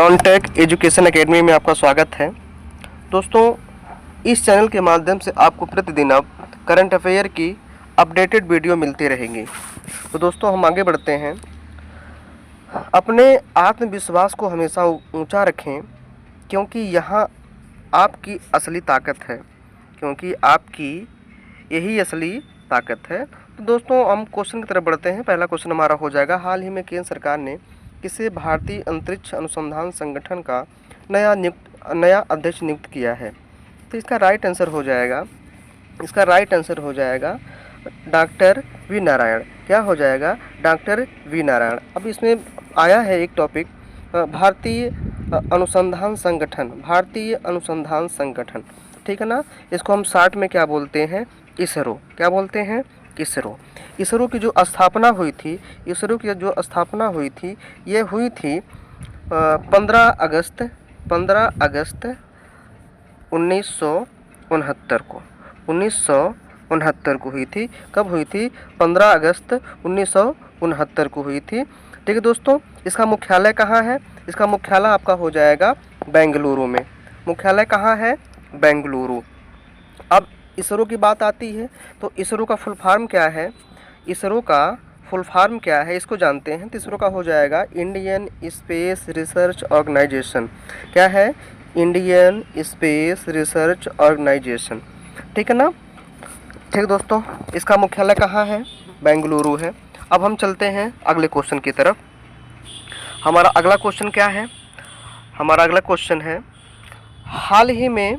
Non tech education academy में आपका स्वागत है। दोस्तों, इस चैनल के माध्यम से आपको प्रतिदिन अब करंट अफेयर की अपडेटेड वीडियो मिलती रहेंगी। तो दोस्तों, हम आगे बढ़ते हैं। अपने आत्मविश्वास को हमेशा ऊंचा रखें, क्योंकि यहाँ आपकी असली ताकत है, क्योंकि आपकी यही असली ताकत है। तो दोस्तों, हम क्वेश्चन की तरफ बढ़ते हैं। पहला क्वेश्चन हमारा हो जाएगा, हाल ही में केंद्र सरकार ने किसे भारतीय अंतरिक्ष अनुसंधान संगठन का नया अध्यक्ष नियुक्त किया है? तो इसका राइट आंसर हो जाएगा डॉक्टर वी नारायण। क्या हो जाएगा? Doctor V Narayan. अब इसमें आया है एक टॉपिक, भारतीय अनुसंधान संगठन, ठीक है ना। इसको हम शॉर्ट में क्या बोलते हैं? इसरो। क्या बोलते हैं? इसरो। इसरो की जो स्थापना हुई थी, ये हुई थी 15 अगस्त 1969 को हुई थी। कब हुई थी? 15 अगस्त 1969 को हुई थी। ठीक है दोस्तों, इसका मुख्यालय कहाँ है? इसका मुख्यालय आपका हो जाएगा बेंगलुरु में। मुख्यालय कहाँ है? बेंगलुरु। अब इसरो की बात आती है, तो इसरो का फुल फॉर्म क्या है? इसको जानते हैं। तो इसरो का हो जाएगा इंडियन स्पेस रिसर्च ऑर्गेनाइजेशन। क्या है? Indian space research organisation. ठीक है ना। ठीक दोस्तों, इसका मुख्यालय कहाँ है? बेंगलुरु है। अब हम चलते हैं अगले क्वेश्चन की तरफ। हमारा अगला क्वेश्चन क्या है? हमारा अगला क्वेश्चन है, हाल ही में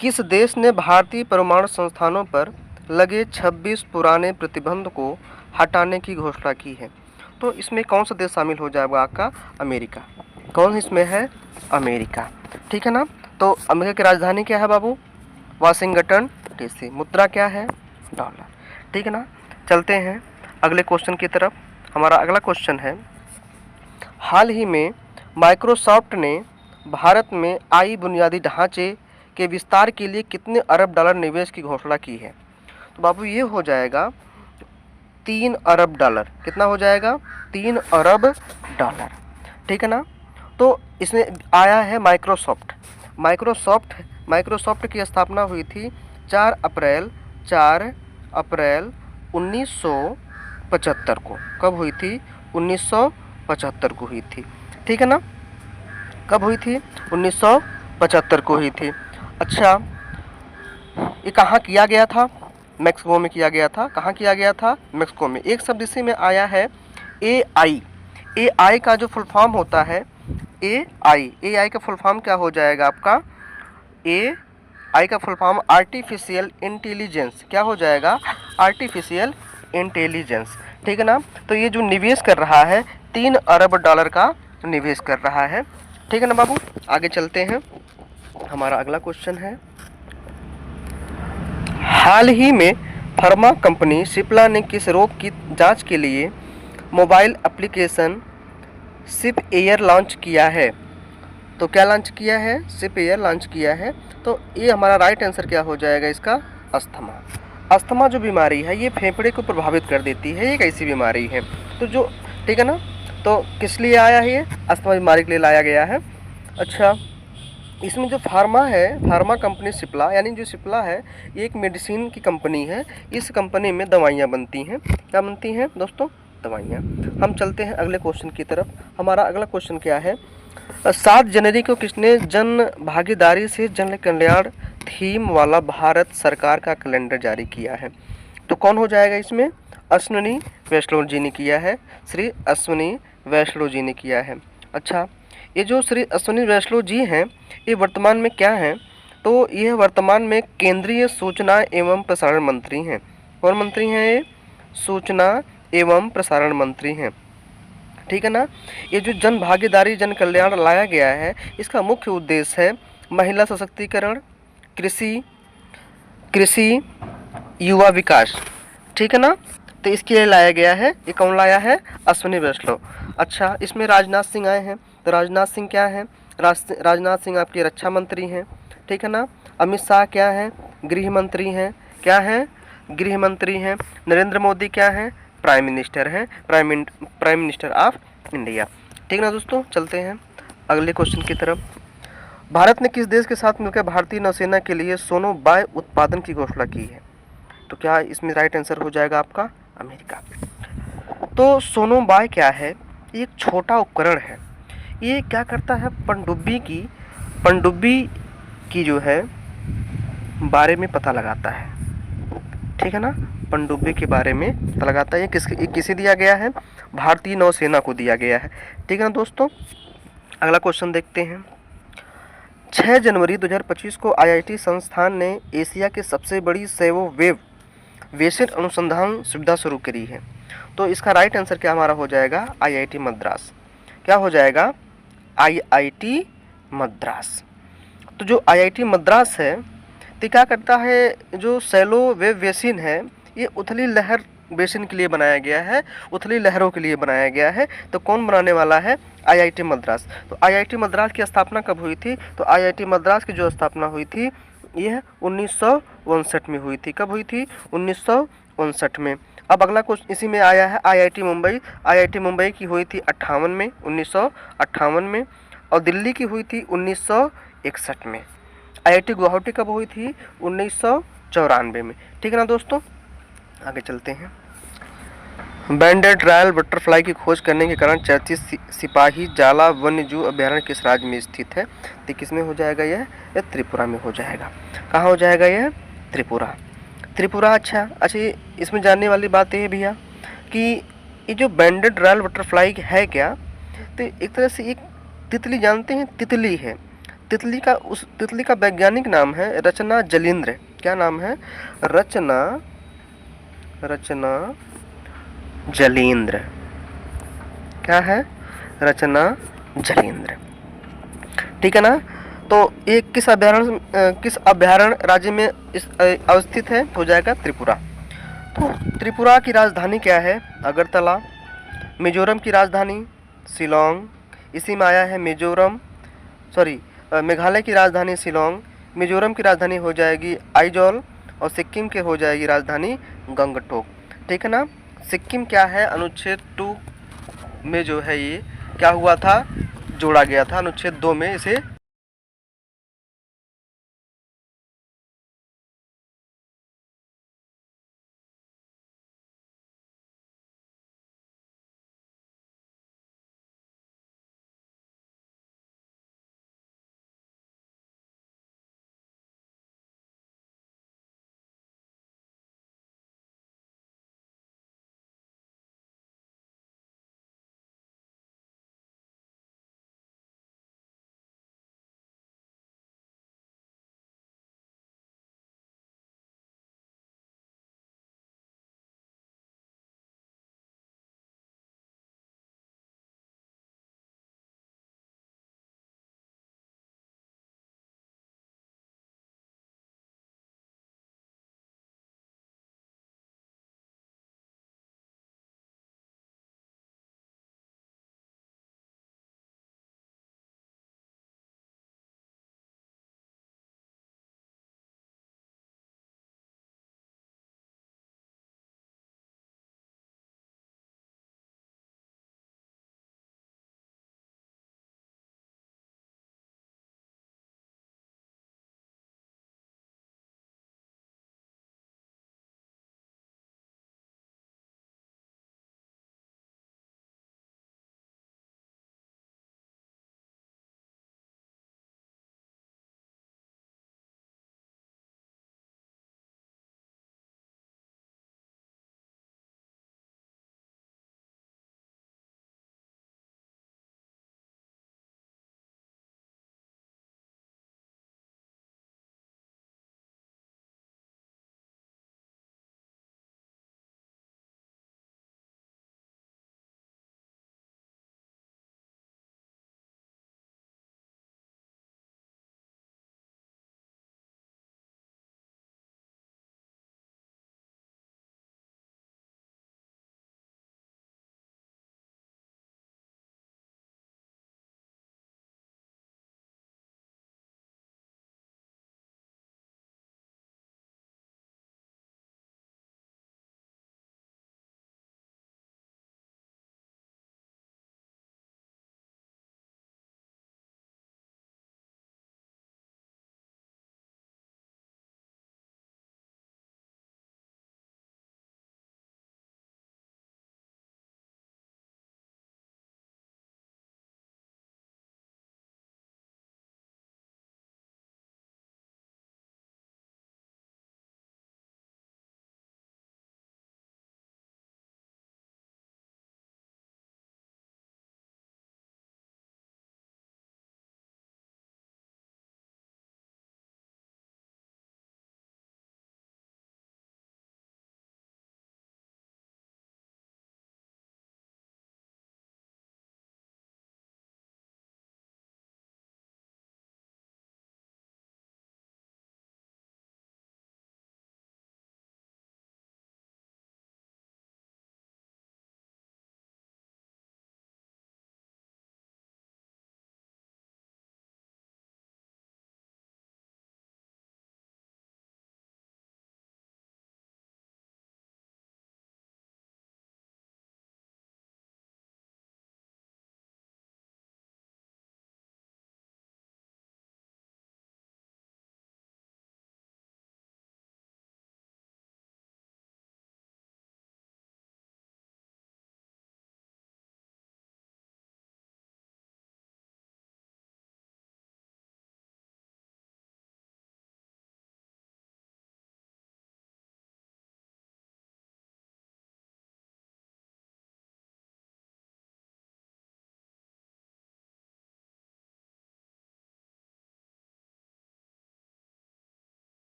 किस देश ने भारतीय परमाणु संस्थानों पर लगे 26 पुराने प्रतिबंध को हटाने की घोषणा की है? तो इसमें कौन सा देश शामिल हो जाएगा? आपका अमेरिका। कौन इसमें है? अमेरिका। ठीक है ना। तो अमेरिका की राजधानी क्या है बाबू? Washington DC. मुद्रा क्या है? डॉलर। ठीक है ना। चलते हैं अगले क्वेश्चन की तरफ। हमारा अगला क्वेश्चन है, हाल ही में माइक्रोसॉफ्ट ने भारत में आई बुनियादी ढांचे के विस्तार के लिए कितने अरब डॉलर निवेश की घोषणा की है? तो बाबू ये हो जाएगा 3 अरब डॉलर। कितना हो जाएगा? 3 अरब डॉलर। ठीक है ना। तो इसमें आया है माइक्रोसॉफ्ट की स्थापना हुई थी 4 अप्रैल 1975 को। कब हुई थी? 1975 को हुई थी। ठीक है ना। कब हुई थी? 1975 को हुई थी। अच्छा, ये कहाँ किया गया था? मैक्सिको में किया गया था। कहाँ किया गया था? मैक्सिको में। एक शब्द इसी में आया है AI का जो फुल फॉर्म होता है AI का फुल फॉर्म क्या हो जाएगा आपका? AI का फुल फॉर्म आर्टिफिशियल इंटेलिजेंस। क्या हो जाएगा? Artificial intelligence. ठीक है ना। तो ये जो निवेश कर रहा है 3 अरब डॉलर का निवेश कर रहा है। ठीक है ना बाबू। आगे चलते हैं। हमारा अगला क्वेश्चन है, हाल ही में फार्मा कंपनी सिप्ला ने किस रोग की जांच के लिए मोबाइल एप्लीकेशन सिप एयर लॉन्च किया है? तो क्या लॉन्च किया है? सिप एयर लॉन्च किया है। तो ये हमारा राइट आंसर क्या हो जाएगा इसका? अस्थमा। अस्थमा जो बीमारी है, ये फेफड़े को प्रभावित कर देती है। ये कैसी बीमारी है? तो जो, ठीक है ना। तो किस लिए आया है? ये अस्थमा बीमारी के लिए लाया गया है। अच्छा, इसमें जो फार्मा कंपनी सिप्ला, यानी जो सिप्ला है, ये एक मेडिसिन की कंपनी है। इस कंपनी में दवाइयाँ बनती हैं। क्या बनती हैं दोस्तों? दवाइयाँ। हम चलते हैं अगले क्वेश्चन की तरफ। हमारा अगला क्वेश्चन क्या है, 7 जनवरी को किसने जन भागीदारी से जन कल्याण थीम वाला भारत सरकार का कैलेंडर जारी किया है? तो कौन हो जाएगा इसमें? अश्विनी वैष्णव जी ने किया है। श्री अश्विनी वैष्णव जी ने किया है। अच्छा, ये जो श्री अश्विनी वैष्णव जी हैं, ये वर्तमान में क्या हैं? तो ये वर्तमान में केंद्रीय सूचना एवं प्रसारण मंत्री हैं। कौन मंत्री हैं ये? सूचना एवं प्रसारण मंत्री हैं। ठीक है ना। ये जो जन भागीदारी जन कल्याण लाया गया है, इसका मुख्य उद्देश्य है महिला सशक्तिकरण, कृषि युवा विकास। ठीक है ना। तो इसके लिए लाया गया है। ये कौन लाया है? अश्विनी वैष्णव। अच्छा, इसमें राजनाथ सिंह आए हैं। तो राजनाथ सिंह क्या है? राजनाथ सिंह आपके रक्षा मंत्री हैं। ठीक है ना। अमित शाह क्या हैं? गृह मंत्री हैं। क्या हैं? गृह मंत्री हैं। नरेंद्र मोदी क्या हैं? प्राइम मिनिस्टर हैं। Prime minister of India. ठीक ना दोस्तों, चलते हैं अगले क्वेश्चन की तरफ। भारत ने किस देश के साथ मिलकर भारतीय नौसेना के लिए सोनोबाय उत्पादन की घोषणा की है? तो क्या इसमें राइट आंसर हो जाएगा आपका अमेरिका। तो सोनोबाय क्या है? ये एक छोटा उपकरण है। ये क्या करता है? पनडुब्बी की जो है बारे में पता लगाता है, ठीक है ना। पनडुब्बी के बारे में पता लगाता है। ये किसे दिया गया है? भारतीय नौसेना को दिया गया है, ठीक है ना दोस्तों। अगला क्वेश्चन देखते हैं। 6 जनवरी 2025 को आईआईटी संस्थान ने एशिया की सबसे बड़ी सेवो वेव वेसन अनुसंधान सुविधा शुरू करी है। तो इसका राइट आंसर क्या हमारा हो जाएगा? आईआईटी मद्रास। क्या हो जाएगा? आईआईटी मद्रास। तो जो आईआईटी मद्रास है तो क्या करता है? जो सैलो वेव बेसिन है ये उथली लहर बेसिन के लिए बनाया गया है, उथली लहरों के लिए बनाया गया है। तो कौन बनाने वाला है? आईआईटी मद्रास। तो आईआईटी मद्रास की स्थापना कब हुई थी? तो आईआईटी मद्रास की जो स्थापना हुई थी यह 1959 में हुई थी। कब हुई थी? 1959 में। अब अगला क्वेश्चन इसी में आया है आईआईटी मुंबई। आईआईटी मुंबई की हुई थी 58 में, 1958 में। और दिल्ली की हुई थी 1961 में। आईआईटी गुवाहाटी कब हुई थी? 1994 में, ठीक है ना दोस्तों। आगे चलते हैं। बैंडेड रॉयल बटरफ्लाई की खोज करने के कारण चर्चित सिपाही जाला वन्यजीव अभयारण्य किस राज्य में स्थित है? तो किस में हो जाएगा? यह त्रिपुरा में हो जाएगा। कहाँ हो जाएगा? यह त्रिपुरा। त्रिपुरा। अच्छा, इसमें जानने वाली बात ये है भैया कि ये जो बैंडेड रॉयल बटरफ्लाई है क्या, तो एक तरह से एक तितली, जानते हैं तितली है। तितली का वैज्ञानिक नाम है रचना जलींद्र। क्या नाम है? रचना जलींद्र। क्या है? रचना जलींद्र, ठीक है ना। तो ये किस अभयारण्य राज्य में अवस्थित है? हो जाएगा त्रिपुरा। तो त्रिपुरा की राजधानी क्या है? अगरतला। मिजोरम की राजधानी शिलोंग। इसी में आया है मेघालय की राजधानी शिलोंग। मिजोरम की राजधानी हो जाएगी आइजोल। और सिक्किम के हो जाएगी राजधानी गंगटोक, ठीक है ना। सिक्किम क्या है? अनुच्छेद 2 में जो है ये क्या हुआ था? जोड़ा गया था। अनुच्छेद 2 में इसे